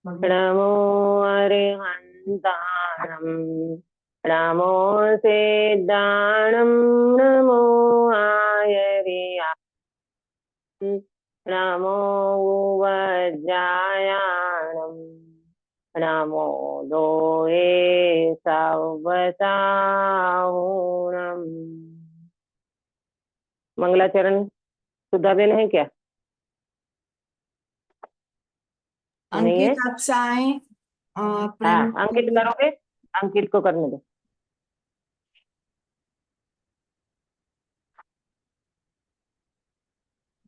नमो अरिहन्ताणं नमो सिद्धाणं नमो आयर्याणं नमो वज्रायाणं नमो दोये सवसाहुणम्। मंगलाचरण सुधाबेन है क्या? नहीं है? अंकित आप साए हाँ, प्रेम अंकित करोगे? अंकित को करने दो।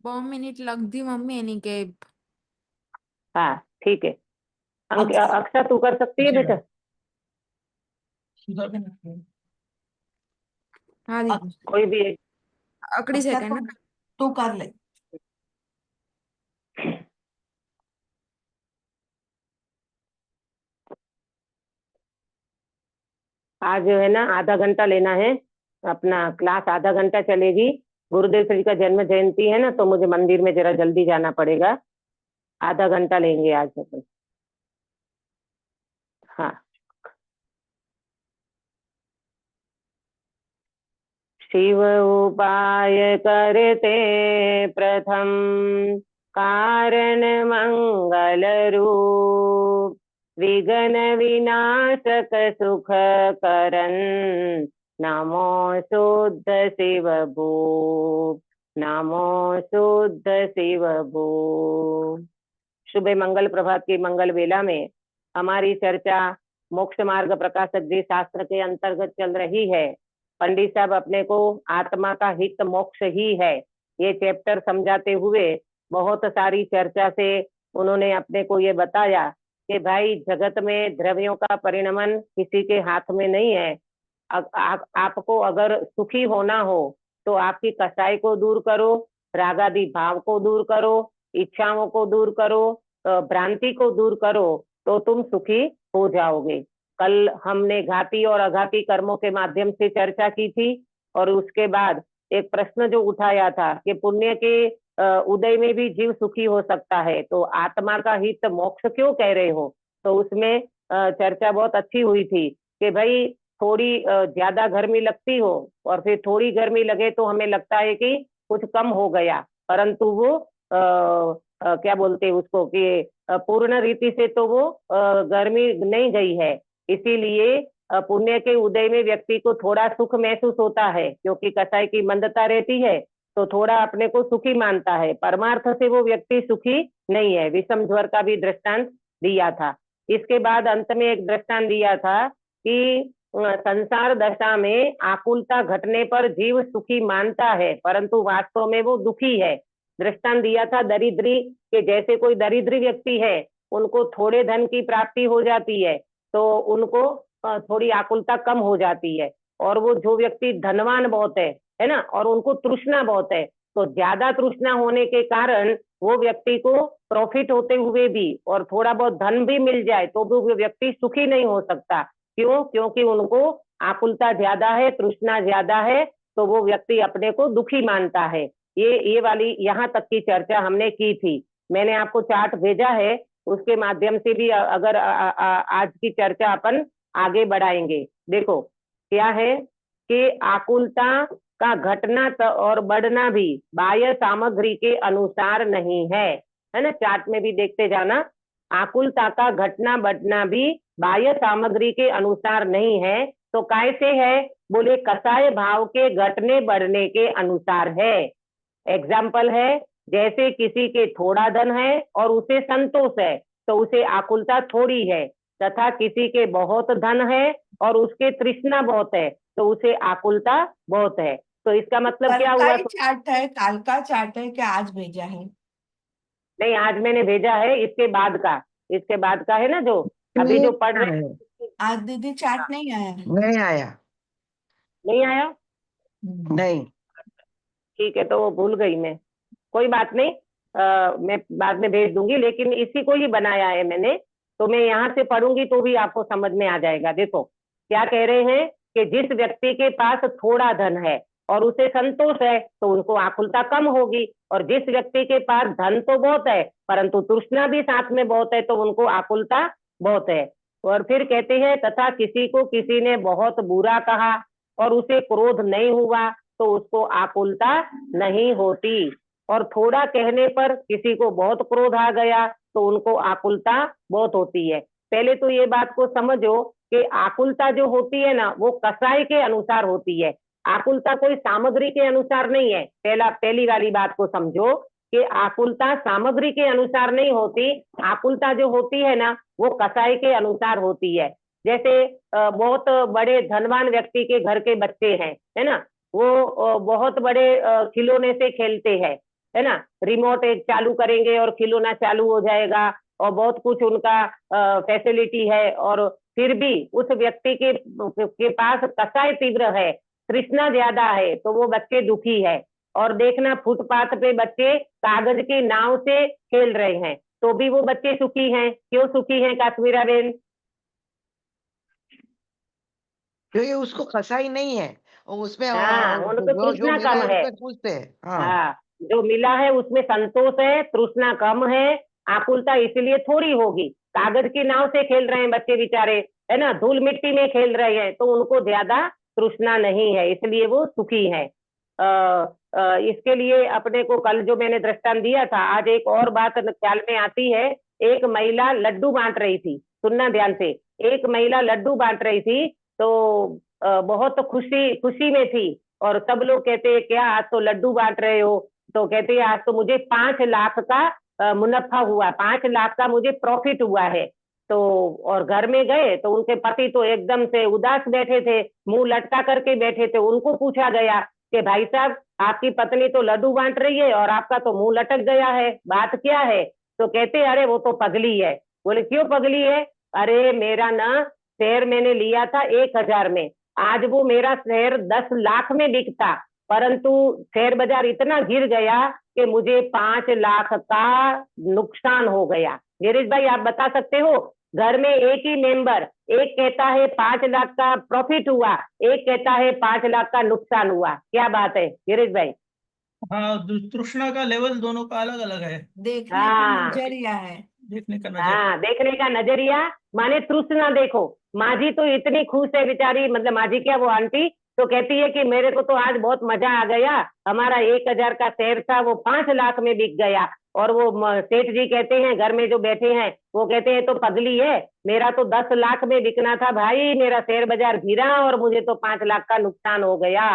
बहुत मिनट लग दी मम्मी एनी के। हाँ ठीक है। अक्ष- अक्षा तू कर सकती है बेटा? हाँ दीदी। कोई भी एक। अकड़ी अच्छा सेकंड ना। तू कर ले। आज जो है ना आधा घंटा लेना है। अपना क्लास आधा घंटा चलेगी। गुरुदेव श्री का जन्म जयंती है ना, तो मुझे मंदिर में जरा जल्दी जाना पड़ेगा। आधा घंटा लेंगे आज अपन। हाँ। शिव उपाय करते प्रथम कारण मंगल रूप विघ्न विनाशक सुख करन नमो शुद्ध शिव भूप नमो शुद्ध शिव भूप। शुभ मंगल प्रभात की मंगल वेला में हमारी चर्चा मोक्ष मार्ग प्रकाशक जी शास्त्र के अंतर्गत चल रही है। पंडित साहब अपने को आत्मा का हित मोक्ष ही है ये चैप्टर समझाते हुए बहुत सारी चर्चा से उन्होंने अपने को ये बताया कि भाई जगत में द्रव्यों का परिणमन किसी के हाथ में नहीं है। आपको अगर सुखी होना हो तो आपकी कसाई को दूर करो, रागादि भाव को दूर करो, इच्छाओं को दूर करो, भ्रांति को दूर करो, तो तुम सुखी हो जाओगे। कल हमने घाती और अघाती कर्मों के माध्यम से चर्चा की थी और उसके बाद एक प्रश्न जो उठाया था कि पुण्य के उदय में भी जीव सुखी हो सकता है, तो आत्मा का हित मोक्ष क्यों कह रहे हो? तो उसमें चर्चा बहुत अच्छी हुई थी कि भाई थोड़ी ज्यादा गर्मी लगती हो और फिर थोड़ी गर्मी लगे तो हमें लगता है कि कुछ कम हो गया, परंतु वो क्या बोलते हैं उसको कि पूर्ण रीति से तो वो गर्मी नहीं गई है। इसीलिए पुण्य के उदय में व्यक्ति को थोड़ा सुख महसूस होता है, क्योंकि कसाई की मंदता रहती है तो थोड़ा अपने को सुखी मानता है। परमार्थ से वो व्यक्ति सुखी नहीं है। विषम ज्वर का भी दृष्टांत दिया था। इसके बाद अंत में एक दृष्टांत दिया था कि संसार दशा में आकुलता घटने पर जीव सुखी मानता है, परंतु वास्तव में वो दुखी है। दृष्टांत दिया था दरिद्री के, जैसे कोई दरिद्री व्यक्ति है उनको थोड़े धन की प्राप्ति हो जाती है तो उनको थोड़ी आकुलता कम हो जाती है, और वो जो व्यक्ति धनवान बहुत है ना, और उनको तृष्णा बहुत है, तो ज्यादा तृष्णा होने के कारण वो व्यक्ति को प्रॉफिट होते हुए भी और थोड़ा बहुत धन भी मिल जाए तो भी वो व्यक्ति सुखी नहीं हो सकता। क्यों? क्योंकि उनको आकुलता ज्यादा है, तृष्णा ज्यादा है, तो वो व्यक्ति अपने को दुखी मानता है। ये वाली यहाँ तक की चर्चा हमने की थी। मैंने आपको चार्ट भेजा है, उसके माध्यम से भी अगर आज की चर्चा अपन आगे बढ़ाएंगे। देखो क्या है कि आकुलता का घटना और बढ़ना भी बाह्य सामग्री के अनुसार नहीं है ना? चार्ट में भी देखते जाना। आकुलता का घटना बढ़ना भी बाह्य सामग्री के अनुसार नहीं है, तो कैसे है? बोले कसाय भाव के घटने बढ़ने के अनुसार है। एग्जाम्पल है, जैसे किसी के थोड़ा धन है और उसे संतोष है तो उसे आकुलता थोड़ी है, तथा किसी के बहुत धन है और उसके तृष्णा बहुत है तो उसे आकुलता बहुत है। तो इसका मतलब कल क्या का हुआ? ही चार्ट है, कल का चार्ट है क्या आज भेजा है? नहीं, आज मैंने भेजा है इसके बाद का। इसके बाद का है ना जो अभी नहीं जो पढ़ रहे आया। हैं। आज दीदी चार्ट नहीं आया है। नहीं आया। नहीं आया? नहीं। ठीक है, तो वो भूल गई मैं। कोई बात नहीं, मैं बाद में भेज दूंगी, लेकिन इसी को ही बनाया है मैंने, तो मैं यहाँ से पढ़ूंगी तो भी आपको समझ में आ जाएगा। देखो क्या कह रहे हैं कि जिस व्यक्ति के पास थोड़ा धन है, और उसे संतोष है तो उनको आकुलता कम होगी। और जिस व्यक्ति के पास धन तो बहुत है परंतु तृष्णा भी साथ में बहुत है तो उनको आकुलता बहुत है। और फिर कहते हैं तथा किसी को किसी ने बहुत बुरा कहा और उसे क्रोध नहीं हुआ तो उसको आकुलता नहीं होती। और थोड़ा कहने पर किसी को बहुत क्रोध आ गया तो उनको आकुलता बहुत होती है। पहले तो ये बात को समझो कि आकुलता जो होती है ना वो कसाई के अनुसार होती है, आकुलता कोई सामग्री के अनुसार नहीं है। पहली वाली बात को समझो कि आकुलता सामग्री के अनुसार नहीं होती, आकुलता जो होती है ना वो कसाई के अनुसार होती है। जैसे बहुत बड़े धनवान व्यक्ति के घर के बच्चे हैं, है ना, वो बहुत बड़े खिलौने से खेलते हैं, है ना, रिमोट एक चालू करेंगे और खिलौना चालू हो जाएगा और बहुत कुछ उनका फैसिलिटी है, और फिर भी उस व्यक्ति के पास कसाई तीव्र है, तृष्णा ज्यादा है तो वो बच्चे दुखी है। और देखना फुटपाथ पे बच्चे कागज की नाव से खेल रहे हैं तो भी वो बच्चे सुखी हैं। क्यों सुखी हैं काश्मीरा बेन? क्योंकि उसको कसाई नहीं है और उसमें हाँ, उनको जो जो तृष्णा मिला कम है है। उसमें खुश है। हाँ हाँ, जो मिला है उसमें संतोष है, तृष्णा कम है, आकुलता इसलिए थोड़ी होगी। कागज की नाव से खेल रहे हैं बच्चे बेचारे, है ना, धूल मिट्टी में खेल रहे हैं तो उनको ज्यादा तृष्णा नहीं है, इसलिए वो सुखी है। इसके लिए अपने को कल जो मैंने दृष्टांत दिया था, आज एक और बात ख्याल में आती है। एक महिला लड्डू बांट रही थी, सुनना ध्यान से, एक महिला लड्डू बांट रही थी तो बहुत खुशी खुशी में थी और सब लोग कहते हैं क्या आज तो लड्डू बांट रहे हो, तो कहते हैं आज तो मुझे 5 लाख का मुनाफा हुआ, 5 लाख का मुझे प्रॉफिट हुआ है। तो और घर में गए तो उनके पति तो एकदम से उदास बैठे थे, मुंह लटका करके बैठे थे। उनको पूछा गया कि भाई साहब आपकी पत्नी तो लड्डू बांट रही है और आपका तो मुंह लटक गया है, बात क्या है? तो कहते अरे वो तो पगली है। बोले क्यों पगली है? अरे मेरा ना शेयर मैंने लिया था 1,000 में, आज वो मेरा शेयर 10 लाख में बिकता, परंतु शेयर बाजार इतना गिर गया कि मुझे 5 लाख का नुकसान हो गया। गिरीश भाई आप बता सकते हो, घर में एक ही मेंबर, एक कहता है 5 लाख का प्रॉफिट हुआ, एक कहता है 5 लाख का नुकसान हुआ, क्या बात है गिरीश भाई? हाँ, तृष्णा का लेवल दोनों का अलग अलग है, देखने का हाँ नजरिया है। देखने का नजर। हाँ, देखने का नजरिया माने तृष्णा। देखो माँ तो इतनी खुश है बेचारी, मतलब माँ क्या वो आंटी तो कहती है कि मेरे को तो आज बहुत मजा आ गया, हमारा 1,000 का शेयर था वो 5 लाख में बिक गया। और वो सेठ जी कहते हैं घर में जो बैठे हैं वो कहते हैं तो पगली है, मेरा तो 10 लाख में बिकना था भाई, मेरा शेयर बाजार गिरा और मुझे तो 5 लाख का नुकसान हो गया।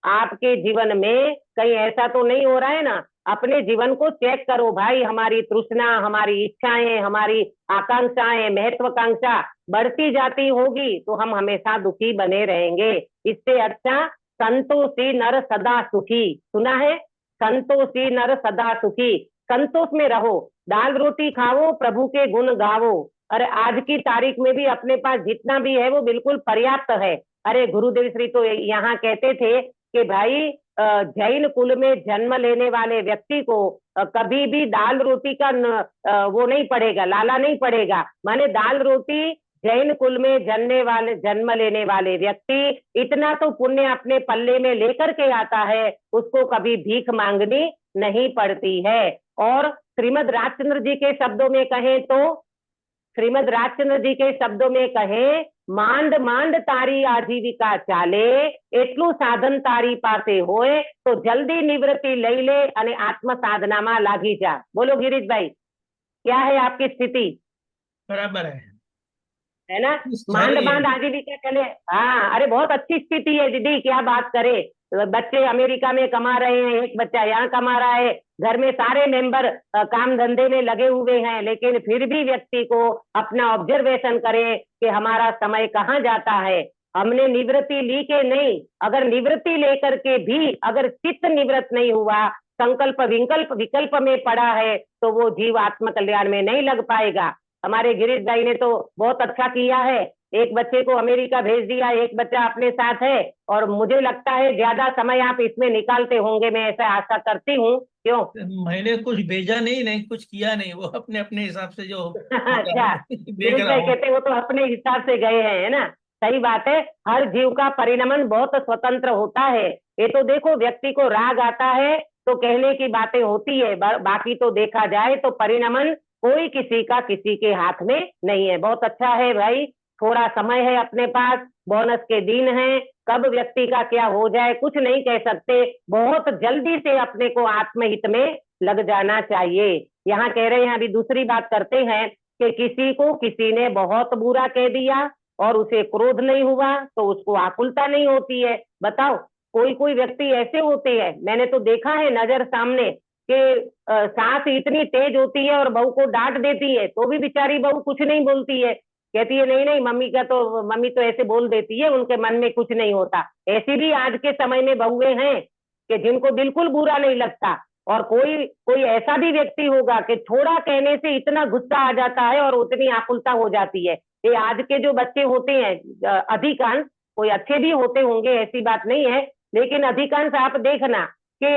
आपके जीवन में कहीं ऐसा तो नहीं हो रहा है ना? अपने जीवन को चेक करो भाई, हमारी तृष्णा, हमारी इच्छाएं, हमारी आकांक्षाएं, महत्वाकांक्षा बढ़ती जाती होगी तो हम हमेशा दुखी बने रहेंगे। इससे अच्छा संतोषी नर सदा सुखी, सुना है? संतोषी नर सदा सुखी, संतोष में रहो, दाल रोटी खाओ, प्रभु के गुण गावो। अरे आज की तारीख में भी अपने पास जितना भी है वो बिल्कुल पर्याप्त है। अरे गुरुदेव श्री तो यहाँ कहते थे कि भाई जैन कुल में जन्म लेने वाले व्यक्ति को कभी भी दाल रोटी का वो नहीं पड़ेगा, लाला नहीं पड़ेगा। माने दाल रोटी जैन कुल में जन्म लेने वाले व्यक्ति इतना तो पुण्य अपने पल्ले में लेकर के आता है, उसको कभी भीख मांगनी नहीं पड़ती है। और श्रीमद राजचंद्र जी के शब्दों में कहें तो, श्रीमद राजचंद्र जी के शब्दों में कहें, માંડ માંડ તારી આજીવિકા ચાલે, એટલું સાધન તારી પાસે હોય તો જલ્દી નિવૃત્તિ લઈ ले અને આત્મ સાધનામાં લાગી जा। बोलो गिरीश भाई, क्या है आपकी स्थिति? बराबर है ना? सही मांड है। मांड आजीविका चले। हाँ, अरे बहुत अच्छी स्थिति है दीदी, क्या बात करे। बच्चे अमेरिका में कमा रहे हैं, एक बच्चा यहाँ कमा रहा है, घर में सारे मेंबर काम धंधे में लगे हुए हैं, लेकिन फिर भी व्यक्ति को अपना ऑब्जर्वेशन करें कि हमारा समय कहाँ जाता है। हमने निवृत्ति ली के नहीं, अगर निवृत्ति लेकर के भी अगर चित्त निवृत्त नहीं हुआ, संकल्प विकल्प में पड़ा है तो वो जीव आत्म कल्याण में नहीं लग पाएगा। हमारे गिरीश भाई ने तो बहुत अच्छा किया है, एक बच्चे को अमेरिका भेज दिया, एक बच्चा अपने साथ है, और मुझे लगता है ज्यादा समय आप इसमें निकालते होंगे, मैं ऐसा आशा करती हूँ। क्यों? मैंने कुछ भेजा नहीं, नहीं कुछ किया नहीं, वो अपने अपने हिसाब से जो अच्छा, देख गिरीश रहा भाई हूँ। कहते वो तो अपने हिसाब से गए हैं, है ना? सही बात है, हर जीव का परिणमन बहुत स्वतंत्र होता है। ये तो देखो, व्यक्ति को राग आता है तो कहने की बातें होती है, बाकी तो देखा जाए तो परिणमन कोई किसी का किसी के हाथ में नहीं है। बहुत अच्छा है भाई, थोड़ा समय है अपने पास, बोनस के दिन है, कब व्यक्ति का क्या हो जाए कुछ नहीं कह सकते, बहुत जल्दी से अपने को आत्महित में लग जाना चाहिए। यहाँ कह रहे हैं, अभी दूसरी बात करते हैं कि किसी को किसी ने बहुत बुरा कह दिया और उसे क्रोध नहीं हुआ तो उसको आकुलता नहीं होती है। बताओ, कोई कोई व्यक्ति ऐसे होते हैं, मैंने तो देखा है नजर सामने, कि सास इतनी तेज होती है और बहू को डांट देती है तो भी बेचारी बहू कुछ नहीं बोलती है, कहती है नहीं नहीं मम्मी तो ऐसे बोल देती है, उनके मन में कुछ नहीं होता। ऐसी भी आज के समय में बहुएं हैं कि जिनको बिल्कुल बुरा नहीं लगता, और कोई कोई ऐसा भी व्यक्ति होगा कि थोड़ा कहने से इतना गुस्सा आ जाता है और उतनी आकुलता हो जाती है। ये आज के जो बच्चे होते हैं अधिकांश, कोई अच्छे भी होते होंगे ऐसी बात नहीं है, लेकिन अधिकांश आप देखना कि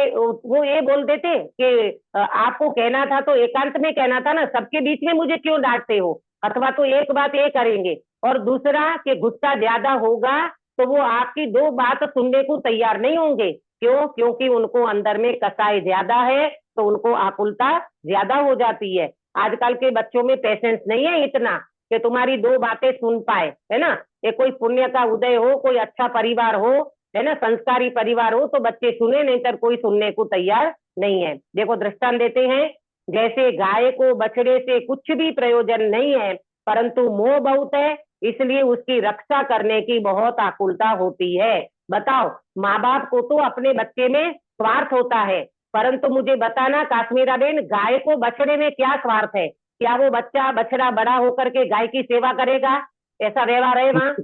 वो ये बोल देते कि आपको कहना था तो एकांत में कहना था ना, सबके बीच में मुझे क्यों डांटते हो। अथवा तो एक बात ये करेंगे, और दूसरा कि गुस्सा ज्यादा होगा तो वो आपकी दो बात सुनने को तैयार नहीं होंगे। क्यों? क्योंकि उनको अंदर में कसाई ज्यादा है तो उनको आकुलता ज्यादा हो जाती है। आजकल के बच्चों में पेशेंस नहीं है इतना कि तुम्हारी दो बातें सुन पाए, है ना। ये कोई पुण्य का उदय हो, कोई अच्छा परिवार हो, है ना, संस्कारी परिवार हो तो बच्चे सुने, नहीं तो कोई सुनने को तैयार नहीं है। देखो दृष्टांत देते हैं, जैसे गाय को बछड़े से कुछ भी प्रयोजन नहीं है, परंतु मोह बहुत है इसलिए उसकी रक्षा करने की बहुत आकुलता होती है। बताओ, माँ बाप को तो अपने बच्चे में स्वार्थ होता है, परंतु मुझे बताना काश्मीरा बेन, गाय को बछड़े में क्या स्वार्थ है? क्या वो बछड़ा बड़ा होकर के गाय की सेवा करेगा? ऐसा व्यवहार है वहाँ?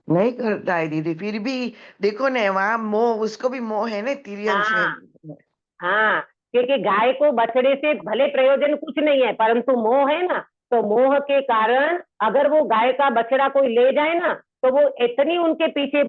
नहीं करता है दीदी, फिर भी देखो ना वहाँ मोह, उसको भी मोह है ना, तिर्यंश हाँ में। हाँ, क्योंकि गाय को बछड़े से भले प्रयोजन कुछ नहीं है परंतु मोह है ना, तो मोह के कारण अगर वो गाय का बछड़ा कोई ले जाए ना तो वो इतनी उनके पीछे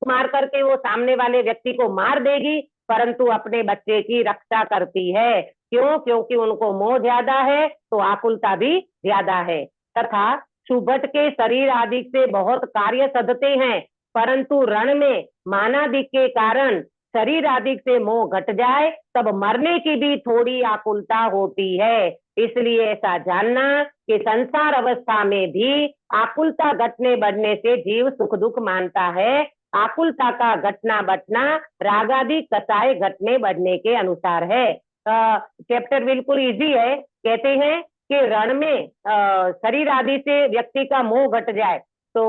मार करके वो सामने वाले व्यक्ति को मार देगी, परंतु अपने बच्चे की रक्षा करती है। क्यों? क्योंकि उनको मोह ज्यादा है तो आकुलता भी ज्यादा है। तथा सुबट के शरीर आदि से बहुत कार्य सधते हैं, परंतु रण में मानादि के कारण शरीर आदि से मोह घट जाए तब मरने की भी थोड़ी आकुलता होती है। इसलिए ऐसा जानना कि संसार अवस्था में भी आकुलता घटने बढ़ने से जीव सुख दुख मानता है। आकुलता का घटना बटना रागादि कसाय घटने बढ़ने के अनुसार है। चैप्टर बिल्कुल इजी है। कहते हैं कि रण में शरीर आदि से व्यक्ति का मोह घट जाए तो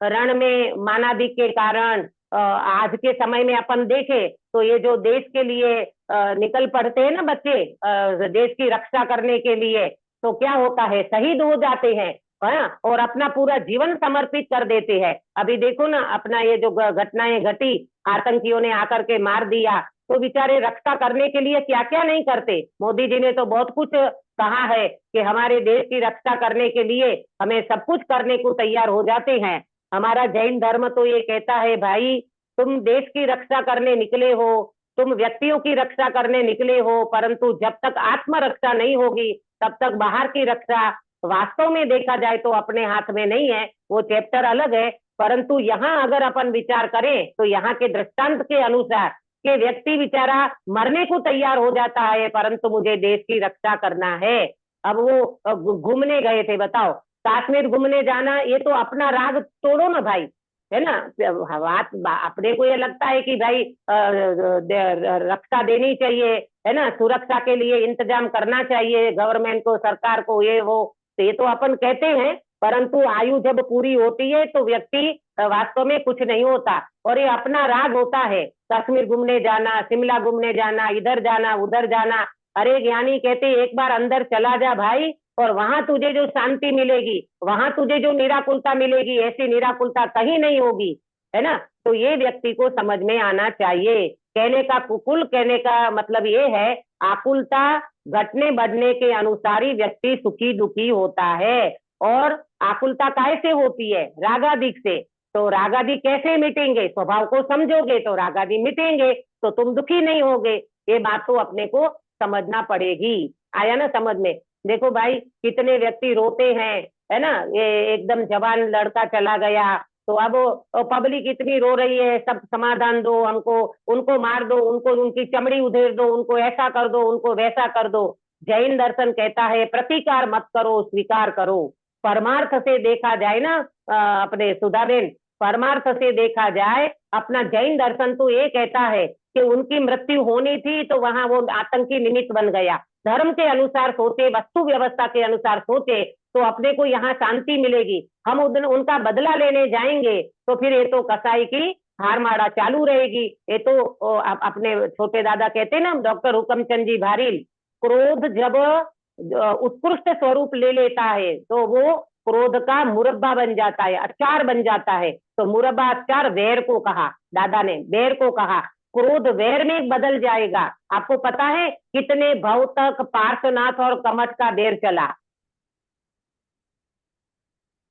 रण में मानादि के कारण आज के समय में अपन देखे तो ये जो देश के लिए निकल पड़ते हैं ना बच्चे, देश की रक्षा करने के लिए, तो क्या होता है, शहीद हो जाते हैं, हाँ, और अपना पूरा जीवन समर्पित कर देते हैं। अभी देखो ना, अपना ये जो घटनाएं घटी, आतंकियों ने आकर के मार दिया, तो बेचारे रक्षा करने के लिए क्या क्या नहीं करते। मोदी जी ने तो बहुत कुछ कहा है कि हमारे देश की रक्षा करने के लिए हमें सब कुछ करने को तैयार हो जाते हैं। हमारा जैन धर्म तो ये कहता है, भाई तुम देश की रक्षा करने निकले हो, तुम व्यक्तियों की रक्षा करने निकले हो, परंतु जब तक आत्मरक्षा नहीं होगी तब तक बाहर की रक्षा वास्तव में देखा जाए तो अपने हाथ में नहीं है। वो चैप्टर अलग है, परंतु यहाँ अगर अपन विचार करें तो यहाँ के दृष्टांत के अनुसार कि व्यक्ति बेचारा मरने को तैयार हो जाता है परंतु मुझे देश की रक्षा करना है। अब वो घूमने गए थे, बताओ, कश्मीर घूमने जाना, ये तो अपना राग तोड़ो ना भाई, है ना। बात अपने को ये लगता है कि भाई रक्षा देनी चाहिए, है ना, सुरक्षा के लिए इंतजाम करना चाहिए गवर्नमेंट को, सरकार को, ये वो, तो ये तो अपन कहते हैं, परंतु आयु जब पूरी होती है तो व्यक्ति वास्तव में कुछ नहीं होता, और ये अपना राग होता है। कश्मीर घूमने जाना, शिमला घूमने जाना, इधर जाना उधर जाना। अरे ज्ञानी कहते एक बार अंदर चला जा भाई, और वहां तुझे जो शांति मिलेगी, वहां तुझे जो निराकुलता मिलेगी, ऐसी निराकुलता कहीं नहीं होगी, है ना। तो ये व्यक्ति को समझ में आना चाहिए। कहने का कुल कहने का मतलब ये है, आकुलता घटने बढ़ने के अनुसार ही व्यक्ति सुखी दुखी होता है। और आकुलता कैसे होती है? रागादिक से। तो रागादि कैसे मिटेंगे? स्वभाव को समझोगे तो रागादि मिटेंगे, तो तुम दुखी नहीं होगे। ये बात तो अपने को समझना पड़ेगी। आया ना समझ में? देखो भाई, कितने व्यक्ति रोते हैं है ना, ये एकदम जवान लड़का चला गया, तो अब पब्लिक इतनी रो रही है, सब समाधान दो हमको, उनको मार दो, उनको उनकी चमड़ी उधेड़ दो, उनको ऐसा कर दो, उनको वैसा कर दो। जैन दर्शन कहता है प्रतिकार मत करो, स्वीकार करो। परमार्थ से देखा जाए ना अपने सुधाबेन, परमार्थ से देखा जाए अपना जैन दर्शन तो ये कहता है कि उनकी मृत्यु होनी थी तो वहां वो आतंकी निमित्त बन गया। धर्म के अनुसार सोचे, वस्तु व्यवस्था के अनुसार सोचे तो अपने को यहाँ शांति मिलेगी। हम उनका बदला लेने जाएंगे तो फिर ये तो कसाई की हार मारा चालू रहेगी। ये तो अपने छोटे दादा कहते ना डॉक्टर हुकमचंद जी भारील, क्रोध जब उत्कृष्ट स्वरूप ले लेता है तो वो क्रोध का मुरब्बा बन जाता है, अचार बन जाता है। तो मुरब्बा अचार वैर को कहा, दादा ने वैर को कहा, क्रोध वैर में बदल जाएगा। आपको पता है कितने भाव तक पार्श्वनाथ और कमठ का वैर चला?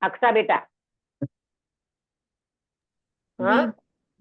अक्सा बेटा, हाँ,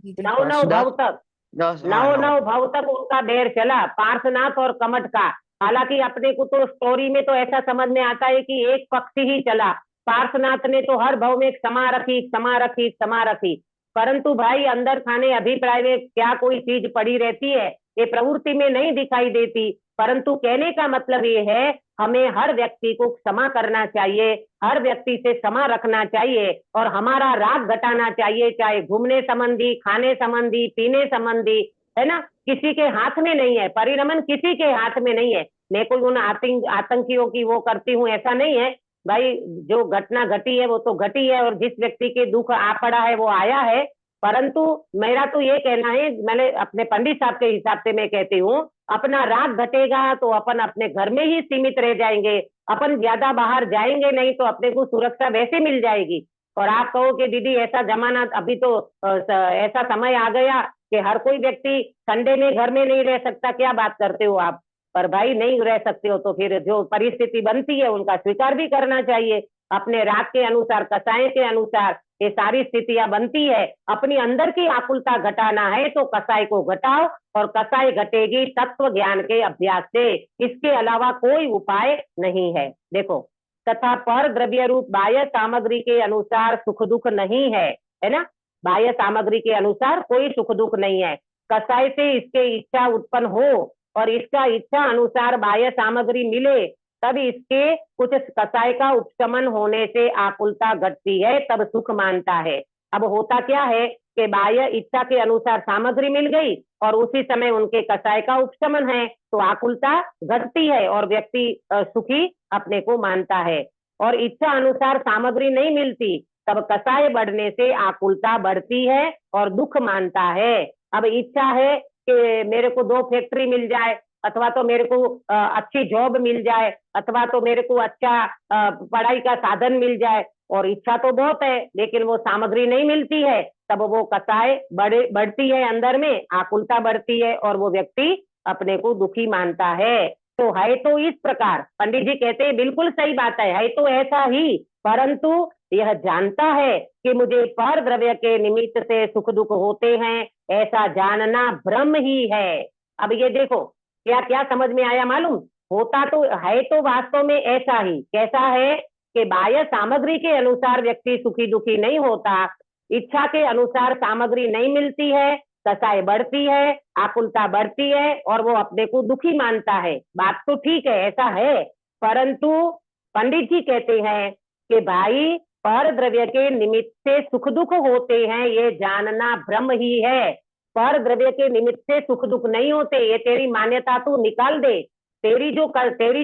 दीदी। 9 भाव तक, 9 भाव तक उनका वैर चला, पार्श्वनाथ और कमठ का। हालांकि अपने को तो स्टोरी में तो ऐसा समझ में आता है कि एक पक्ष ही चला, पार्श्वनाथ ने तो हर भाव में क्षमा रखी, क्षमा रखी, क्षमा रखी। परंतु भाई अंदर खाने अभिप्राय में क्या कोई चीज पड़ी रहती है, ये प्रवृत्ति में नहीं दिखाई देती। परंतु कहने का मतलब ये है हमें हर व्यक्ति को क्षमा करना चाहिए, हर व्यक्ति से क्षमा रखना चाहिए और हमारा राग घटाना चाहिए, चाहे घूमने संबंधी, खाने संबंधी, पीने संबंधी, है ना। किसी के हाथ में नहीं है, परिरमन किसी के हाथ में नहीं है। मैं कोई उन आतंकियों की वो करती हूँ ऐसा नहीं है भाई, जो घटना घटी है वो तो घटी है और जिस व्यक्ति के दुख आ पड़ा है वो आया है। परंतु मेरा तो ये कहना है, मैंने अपने पंडित साहब के हिसाब से मैं कहती हूँ, अपना राग घटेगा तो अपन अपने घर में ही सीमित रह जाएंगे, अपन ज्यादा बाहर जाएंगे नहीं तो अपने को सुरक्षा वैसे मिल जाएगी। और आप कहो कि दीदी ऐसा जमाना, अभी तो ऐसा समय आ गया कि हर कोई व्यक्ति संडे में घर में नहीं रह सकता, क्या बात करते हो आप? पर भाई नहीं रह सकते हो तो फिर जो परिस्थिति बनती है उनका स्वीकार भी करना चाहिए। अपने राग के अनुसार, कसाय के अनुसार ये सारी स्थितियां बनती है। अपनी अंदर की आकुलता घटाना है तो कसाय को घटाओ और कसाय घटेगी तत्व ज्ञान के अभ्यास से, इसके अलावा कोई उपाय नहीं है। देखो, तथा पर द्रव्य रूप बाह्य सामग्री के अनुसार सुख दुख नहीं है ना, बाह्य सामग्री के अनुसार कोई सुख दुख नहीं है। कसाय से इसके इच्छा उत्पन्न हो और इसका इच्छा अनुसार बाह्य सामग्री मिले तब इसके कुछ कसाय का उपशमन होने से आकुलता घटती है, तब सुख मानता है। अब होता क्या है कि बाह्य इच्छा के अनुसार सामग्री मिल गई और उसी समय उनके कसाय का उपशमन है तो आकुलता घटती है और व्यक्ति सुखी अपने को मानता है। और इच्छा अनुसार सामग्री नहीं मिलती तब कसाय बढ़ने से आकुलता बढ़ती है और दुख मानता है। अब इच्छा है कि मेरे को 2 फैक्ट्री मिल जाए, अथवा तो मेरे को अच्छी जॉब मिल जाए, अथवा तो मेरे को अच्छा पढ़ाई का साधन मिल जाए, और इच्छा तो बहुत है लेकिन वो सामग्री नहीं मिलती है, तब वो कसाय बढ़ती है, अंदर में आकुलता बढ़ती है और वो व्यक्ति अपने को दुखी मानता है। तो है तो इस प्रकार, पंडित जी कहते हैं बिल्कुल सही बात है तो ऐसा ही, परंतु यह जानता है कि मुझे पर द्रव्य के निमित्त से सुख दुख होते हैं, ऐसा जानना भ्रम ही है। अब ये देखो क्या क्या समझ में आया मालूम? होता तो है तो वास्तव में ऐसा ही, कैसा है कि बाह्य सामग्री के अनुसार व्यक्ति सुखी दुखी नहीं होता, इच्छा के अनुसार सामग्री नहीं मिलती है, कसाई बढ़ती है, आकुलता बढ़ती है और वो अपने को दुखी मानता है। बात तो ठीक है, ऐसा है, परंतु पंडित जी कहते हैं कि भाई पर द्रव्य के निमित्त से सुख दुख होते हैं, ये जानना भ्रम ही है। पर द्रव्य के निमित्त से सुख दुख नहीं होते, ये तेरी मान्यता तू निकाल दे। तेरी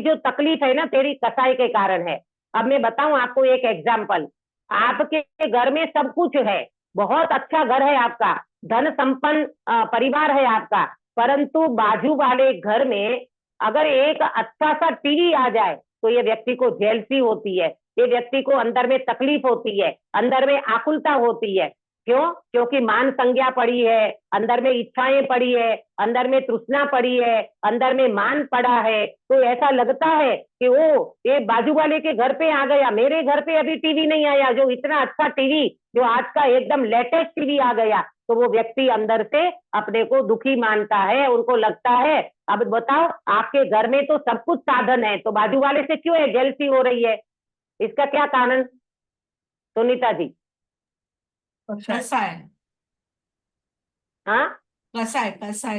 जो तकलीफ है ना, तेरी कसाई के कारण है। अब मैं बताऊं आपको एक एग्जाम्पल, आपके घर में सब कुछ है, बहुत अच्छा घर है आपका, धन संपन्न परिवार है आपका, परंतु बाजू वाले घर में अगर एक अच्छा सा टीवी आ जाए तो ये व्यक्ति को जेलसी होती है, ये व्यक्ति को अंदर में तकलीफ होती है, अंदर में आकुलता होती है। क्यों? क्योंकि मान संज्ञा पड़ी है, अंदर में इच्छाएं पड़ी है, अंदर में तृष्णा पड़ी है, अंदर में मान पड़ा है, तो ऐसा लगता है कि वो ये बाजू वाले के घर पे आ गया, मेरे घर पे अभी टीवी नहीं आया, जो इतना अच्छा टीवी, जो आज का एकदम लेटेस्ट टीवी आ गया, तो वो व्यक्ति अंदर से अपने को दुखी मानता है। उनको लगता है, अब बताओ आपके घर में तो सब कुछ साधन है, तो बाजू वाले से क्यों है जेलसी हो रही है? इसका क्या कारण सुनीता जी? अच्छा कसाय हाँ, कसाय कसाय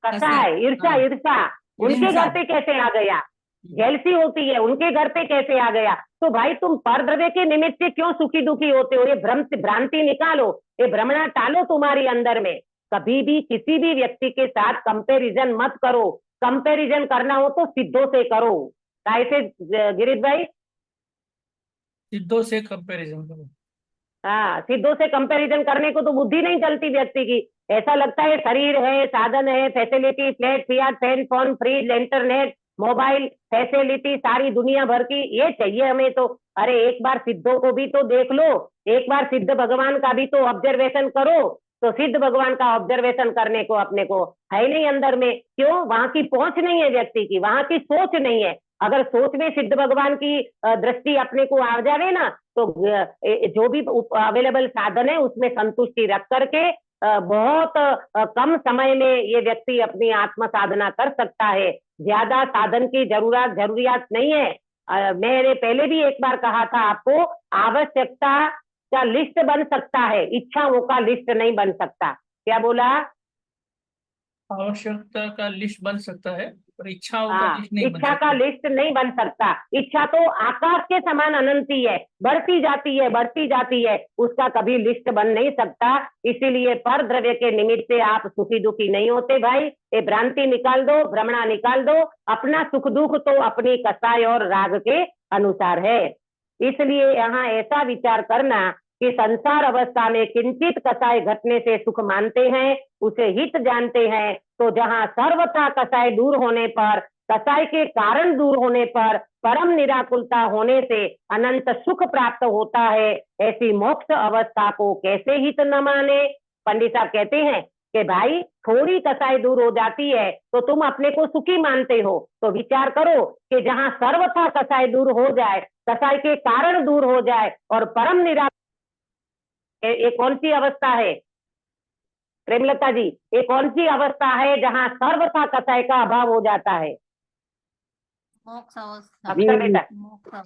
कसा है, ईर्ष्या हाँ, ईर्ष्या उनके हिंसा। घर पे कैसे आ गया? जेलसी होती है, उनके घर पे कैसे आ गया? तो भाई तुम परद्रव्य के निमित्त से क्यों सुखी दुखी होते हो? ये भ्रम भ्रांति निकालो, ये भ्रमणा टालो तुम्हारी अंदर में। कभी भी किसी भी व्यक्ति के साथ कंपैरिजन मत करो। कंपैरिजन करना हो तो सिद्धों से करो। कैसे गिरीश भाई? सिद्धों से कंपैरिजन करो। हाँ, सिद्धों से कंपैरिजन करने को तो बुद्धि नहीं चलती व्यक्ति की। ऐसा लगता है शरीर है, साधन है, facility, flat, Fiat, fan, phone, fridge, internet, mobile, facility, सारी दुनिया भर की ये चाहिए हमें तो। अरे एक बार सिद्धों को भी तो देख लो, एक बार सिद्ध भगवान का भी तो ऑब्जर्वेशन करो। तो सिद्ध भगवान का ऑब्जर्वेशन करने को अपने को है नहीं अंदर में। क्यों? वहां की पहुंच नहीं है व्यक्ति की, वहां की सोच नहीं है। अगर सोच में सिद्ध भगवान की दृष्टि अपने को आ जावे ना, तो जो भी अवेलेबल साधन है उसमें संतुष्टि रख करके बहुत कम समय में ये व्यक्ति अपनी आत्म साधना कर सकता है। ज्यादा साधन की जरूरियात नहीं है। मैंने पहले भी एक बार कहा था आपको, आवश्यकता का लिस्ट बन सकता है, इच्छाओं का लिस्ट नहीं बन सकता। क्या बोला? आवश्यकता का लिस्ट बन सकता है पर इच्छाओं का हाँ, लिस्ट नहीं बन इच्छा का सकता। लिस्ट नहीं बन सकता। इच्छा तो आकाश के समान अनंती है, बढ़ती जाती है, बढ़ती जाती है, उसका कभी लिस्ट बन नहीं सकता। इसीलिए पर द्रव्य के निमित्त से आप सुखी दुखी नहीं होते भाई। ये भ्रांति निकाल दो, भ्रमणा निकाल दो। अपना सुख दुख तो अपनी कसाई और राग के अनुसार है। इसलिए यहाँ ऐसा विचार करना कि संसार अवस्था में किंचित कसाय घटने से सुख मानते हैं, उसे हित जानते हैं। तो जहाँ सर्वथा कसाय दूर होने पर, कसाय के कारण दूर होने पर परम निराकुलता होने से अनंत सुख प्राप्त होता है, ऐसी मोक्ष अवस्था को कैसे हित न माने? पंडित साहब कहते हैं कि भाई थोड़ी कसाई दूर हो जाती है तो तुम अपने को सुखी मानते हो। तो विचार करो कि जहाँ सर्वथा कसाई दूर हो जाए, कसाई के कारण दूर हो जाए और परम निराकुल, ये कौन सी अवस्था है प्रेमलता जी? ये कौन सी अवस्था है जहाँ सर्वथा कसाय का अभाव हो जाता है? मोक्ष अवस्था। अक्षर बेटा, मोक्ष अवस्था।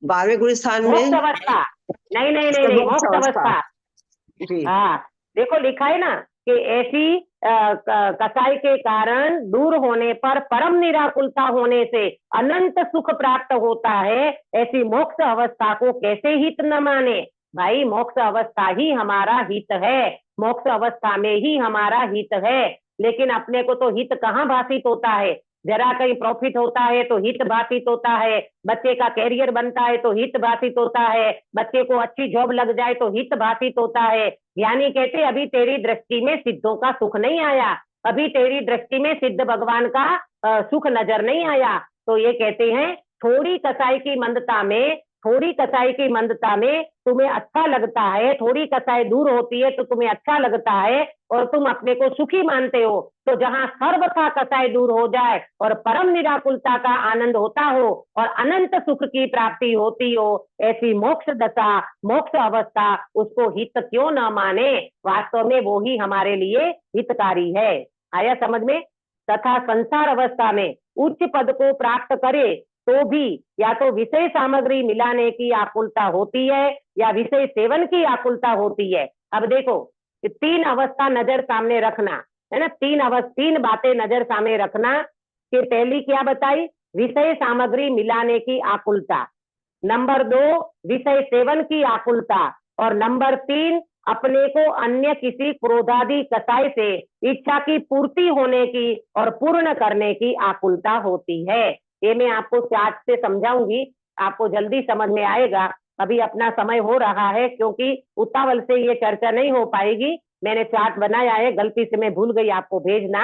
12वें गुरु स्थान मोक्ष में अवस्था। नहीं नहीं नहीं नहीं, मोक्ष मोक्ष अवस्था। अवस्था। जी हाँ, देखो लिखा है ना कि ऐसी कसाई के कारण दूर होने पर परम निराकुलता होने से अनंत सुख प्राप्त होता है, ऐसी मोक्ष अवस्था को कैसे हित न माने? भाई मोक्ष अवस्था ही हमारा हित है, मोक्ष अवस्था में ही हमारा हित है। लेकिन अपने को तो हित कहाँ भाषित होता है? जरा कहीं प्रॉफिट होता है तो हित भाषित होता है, बच्चे का कैरियर बनता है तो हित भाषित होता है, बच्चे को अच्छी जॉब लग जाए तो हित भाषित होता है। ज्ञानी कहते अभी तेरी दृष्टि में सिद्धों का सुख नहीं आया, अभी तेरी दृष्टि में सिद्ध भगवान का सुख नजर नहीं आया। तो ये कहते हैं थोड़ी कसाई की मंदता में, थोड़ी कसाई की मंदता में तुम्हें अच्छा लगता है, थोड़ी कसाई दूर होती है तो तुम्हें अच्छा लगता है और तुम अपने को सुखी मानते हो। तो जहां सर्वथा कसाई दूर हो जाए और परम निराकुलता का आनंद होता हो और अनंत सुख की प्राप्ति होती हो, ऐसी मोक्ष दशा, मोक्ष अवस्था, उसको हित क्यों न माने? वास्तव में वो ही हमारे लिए हितकारी है। आया समझ में? तथा संसार अवस्था में उच्च पद को प्राप्त करे तो भी या तो विषय सामग्री मिलाने की आकुलता होती है या विषय सेवन की आकुलता होती है। अब देखो, तीन अवस्था नजर सामने रखना है ना, तीन बातें नजर सामने रखना कि पहली क्या बताई? विषय सामग्री मिलाने की आकुलता, नंबर 2 विषय सेवन की आकुलता, और नंबर 3 अपने को अन्य किसी क्रोधादि कसाई से इच्छा की पूर्ति होने की और पूर्ण करने की आकुलता होती है। ये मैं आपको चार्ट से समझाऊंगी, आपको जल्दी समझ में आएगा। अभी अपना समय हो रहा है क्योंकि उतावल से ये चर्चा नहीं हो पाएगी। मैंने चार्ट बनाया है, गलती से मैं भूल गई आपको भेजना।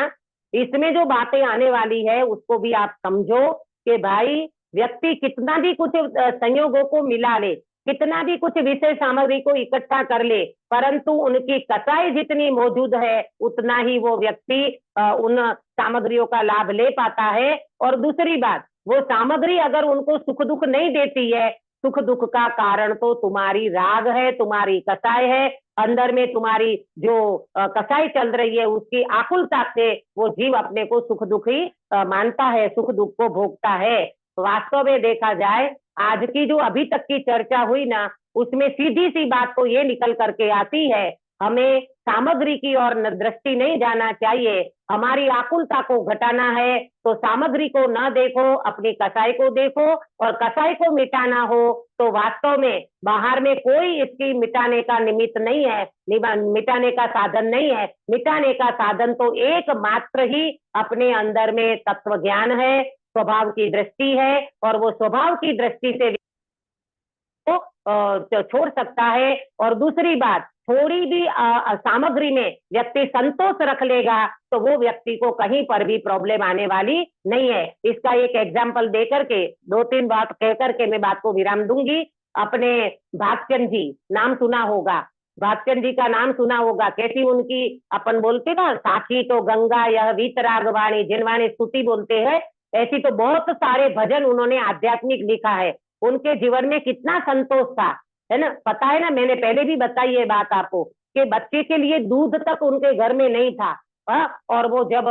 इसमें जो बातें आने वाली है उसको भी आप समझो कि भाई व्यक्ति कितना भी कुछ संयोगों को मिला ले, कितना भी कुछ विषय सामग्री को इकट्ठा कर ले, परंतु उनकी कसाई जितनी मौजूद है उतना ही वो व्यक्ति उन सामग्रियों का लाभ ले पाता है। और दूसरी बात, वो सामग्री अगर उनको सुख दुख नहीं देती है, सुख दुख का कारण तो तुम्हारी राग है, तुम्हारी कसाई है। अंदर में तुम्हारी जो कसाई चल रही है उसकी आकुलता से वो जीव अपने को सुख दुखी मानता है, सुख दुख को भोगता है। वास्तव में देखा जाए आज की जो अभी तक की चर्चा हुई ना, उसमें सीधी सी बात तो ये निकल करके आती है, हमें सामग्री की ओर दृष्टि नहीं जाना चाहिए। हमारी आकुलता को घटाना है तो सामग्री को न देखो, अपनी कसाई को देखो, और कसाई को मिटाना हो तो वास्तव में बाहर में कोई इसकी मिटाने का निमित्त नहीं है, मिटाने का साधन नहीं है। मिटाने का साधन तो एकमात्र ही अपने अंदर में तत्व ज्ञान है, स्वभाव की दृष्टि है, और वो स्वभाव की दृष्टि से छोड़ सकता है। और दूसरी बात, थोड़ी भी सामग्री में व्यक्ति संतोष रख लेगा तो वो व्यक्ति को कहीं पर भी प्रॉब्लम आने वाली नहीं है। इसका एक एग्जाम्पल दे करके, 2-3 बात कह करके मैं बात को विराम दूंगी। अपने भागचंद जी नाम सुना होगा, भागचंद जी का नाम सुना होगा। कैसी उनकी अपन बोलते ना, साखी तो गंगा यह वीतरागवाणी जिनवाणी स्तुति बोलते हैं, ऐसी तो बहुत सारे भजन उन्होंने आध्यात्मिक लिखा है। उनके जीवन में कितना संतोष था, है ना, पता है ना, मैंने पहले भी बताई ये बात आपको कि बच्चे के लिए दूध तक उनके घर में नहीं था। और वो जब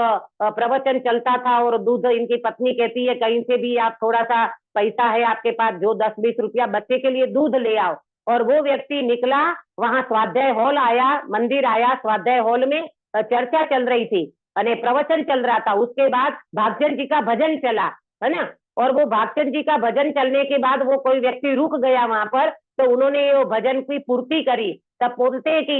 प्रवचन चलता था और दूध, इनकी पत्नी कहती है कहीं से भी आप थोड़ा सा पैसा है आपके पास जो 10-20 रुपया बच्चे के लिए दूध ले आओ। और वो व्यक्ति निकला, वहां स्वाध्याय हॉल आया, मंदिर आया, स्वाध्याय हॉल में चर्चा चल रही थी, प्रवचन चल रहा था। उसके बाद भागचंद जी का भजन चला, है ना, और वो भागचंद जी का भजन चलने के बाद वो कोई व्यक्ति रुक गया वहां पर, तो उन्होंने वो भजन की पूर्ति करी। तब बोलते हैं कि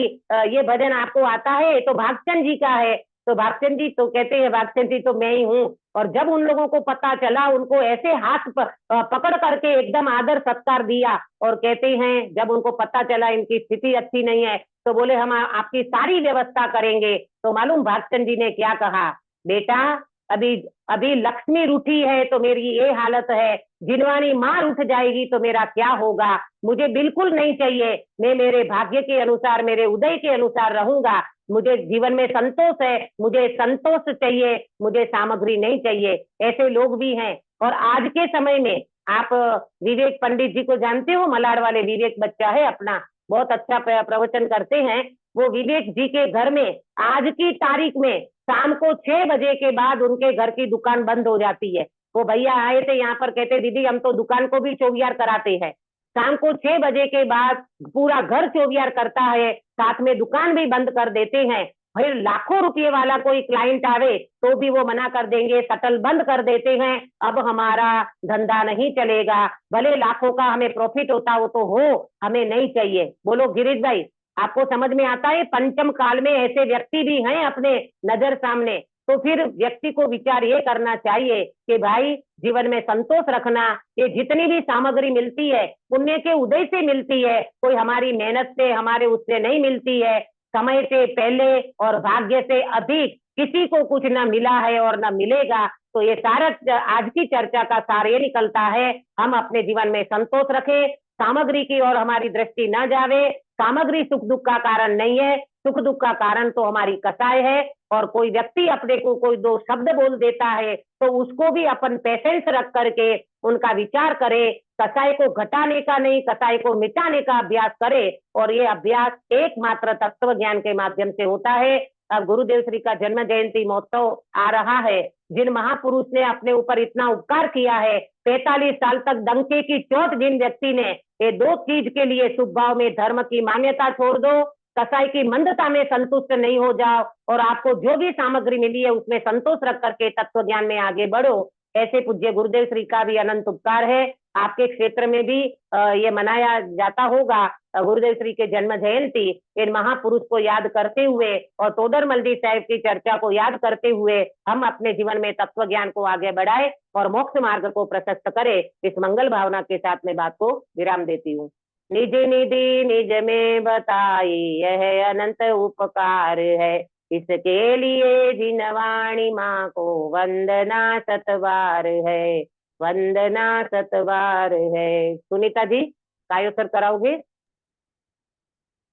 ये भजन आपको आता है? तो भागचंद जी का है। तो भागचंद जी तो कहते हैं, भागचंद जी तो मैं ही हूँ। और जब उन लोगों को पता चला, उनको ऐसे हाथ पकड़ करके एकदम आदर सत्कार दिया, और कहते हैं जब उनको पता चला इनकी स्थिति अच्छी नहीं है तो बोले हम आपकी सारी व्यवस्था करेंगे। तो मालूम भागचंद जी ने क्या कहा, बेटा अभी अभी लक्ष्मी रूठी है तो मेरी ये हालत है, जिनवानी मार उठ जाएगी तो मेरा क्या होगा, मुझे बिल्कुल नहीं चाहिए। मैं मेरे भाग्य के अनुसार, मेरे उदय के अनुसार रहूंगा। मुझे जीवन में संतोष है, मुझे संतोष चाहिए, मुझे सामग्री नहीं चाहिए। ऐसे लोग भी हैं। और आज के समय में आप विवेक पंडित जी को जानते हो, मलाड वाले विवेक बच्चा है अपना, बहुत अच्छा प्रवचन करते हैं। वो विवेक जी के घर में आज की तारीख में शाम को 6 बजे के बाद उनके घर की दुकान बंद हो जाती है। वो भैया आए थे यहाँ पर, कहते दीदी हम तो दुकान को भी चौबियार कराते हैं। शाम को 6 बजे के बाद पूरा घर चौबियार करता है, साथ में दुकान भी बंद कर देते हैं। भाई लाखों रुपये वाला कोई क्लाइंट आवे तो भी वो मना कर देंगे, शटल बंद कर देते हैं, अब हमारा धंधा नहीं चलेगा, भले लाखों का हमें प्रॉफिट होता हो तो हो, हमें नहीं चाहिए। बोलो गिरीश भाई, आपको समझ में आता है? पंचम काल में ऐसे व्यक्ति भी हैं अपने नजर सामने। तो फिर व्यक्ति को विचार ये करना चाहिए कि भाई जीवन में संतोष रखना, ये जितनी भी सामग्री मिलती है पुण्य के उदय से मिलती है, कोई हमारी मेहनत से, हमारे उससे नहीं मिलती है। समय से पहले और भाग्य से अधिक किसी को कुछ न मिला है और न मिलेगा। तो ये सारा आज की चर्चा का सार ये निकलता है, हम अपने जीवन में संतोष रखें, सामग्री की ओर हमारी दृष्टि न जावे। सामग्री सुख दुख का कारण नहीं है, सुख दुख का कारण तो हमारी कसाई है। और कोई व्यक्ति अपने को कोई 2 शब्द बोल देता है तो उसको भी अपन पेशेंस रख करके उनका विचार करे, कसाई को घटाने का नहीं, कसाई को मिटाने का अभ्यास करे। और ये अभ्यास एकमात्र तत्व ज्ञान के माध्यम से होता है। अब गुरुदेव श्री का जन्म जयंती महोत्सव आ रहा है, जिन महापुरुष ने अपने ऊपर इतना उपकार किया है, 45 साल तक डंके की चोट जिन व्यक्ति ने, ये 2 चीज के लिए शुभ भाव में धर्म की मान्यता छोड़ दो, कसाई की मंदता में संतुष्ट नहीं हो जाओ, और आपको जो भी सामग्री मिली है उसमें संतोष रख करके तत्व ज्ञान में आगे बढ़ो। ऐसे पूज्य गुरुदेव श्री का भी अनंत उपकार है। आपके क्षेत्र में भी ये मनाया जाता होगा गुरुदेव श्री के जन्म जयंती। इन महापुरुष को याद करते हुए और तोडरमल जी साहब की चर्चा को याद करते हुए हम अपने जीवन में तत्व ज्ञान को आगे बढ़ाए और मोक्ष मार्ग को प्रशस्त करे। इस मंगल भावना के साथ में बात को विराम देती हूँ। निज निधि निज में बताई यह अनंत उपकार है, इसके लिए जिनवाणी माँ को वंदना सतबार है, वंदना सतबार है। सुनीता जी कायोत्तर कराओगे?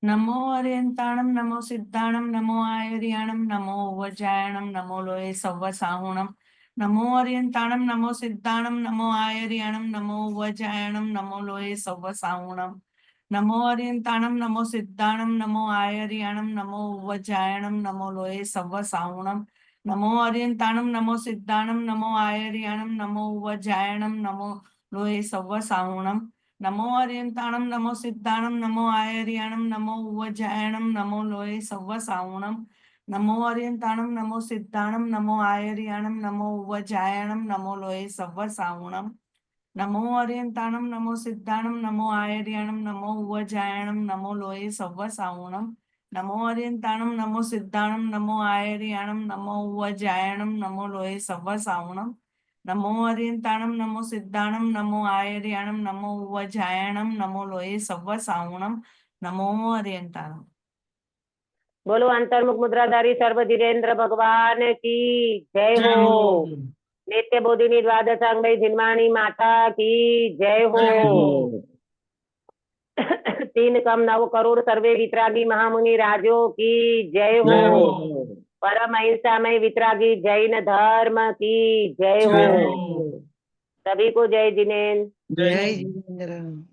नमो अर्यंताणम नमो सिद्धाणम नमो आयर्याणम नमो वज्रायणम नमो लोये सव्वसाहुणम नमो अर्यंताणम नमो सिद्धाणम नमो आयर्याणम नमो वज्रायणम नमो लोये सव्वसाहुणम नमो अर्यंताणम नमो सिद्धाणम नमो आयर्याणम नमो वज्रायणम नमो लोये सव्वसाहुणम नमो अर्यंताणम नमो सिद्धाणम नमो आयर्याणम नमो वज्रायणम नमो लोये सव्व साहुणम नमो अर्यंताणम नमो सिद्धाणम नमो आयर्याणम नमो उवजायणम नमो लोये सव्व साहुणम नमो अर्यंताणम नमो सिद्धाणम नमो आयर्याणम नमो उवजायणम नमो लोये सव्व साहुणम नमो अर्यंताणम नमो सिद्धाणम नमो आयर्याणम नमो उवजायणम नमो लोये सव्व साहुणम नमो अर्यंताणम नमो सिद्धाणम नमो आयर्याणम नमो उवजायणम नमो लोये सव्व साहुणम नमो अर्यंताणम नमो सिद्धाणम नमो आयर्याणम नमो उवजायणम नमो लोये सव्व साहुणम नमो अर्यंताणम। बोलो अंतर्मुख मुद्राधारी सर्व धीरेन्द्र भगवान की जय जय हो। हो। नित्य बोधिनी द्वादशांगई झिलमाणी माता की जय हो। जय हो। 3 कम 9 करोड़ सर्वे वितरागी महामुनि राजो की जय जय हो। हो। परम अहिंसामय वितरागी जैन धर्म की जय जय हो। हो। सभी को जय जिनेन्द्र। जय जय जिनेन्द्र। जिनेन्द्र।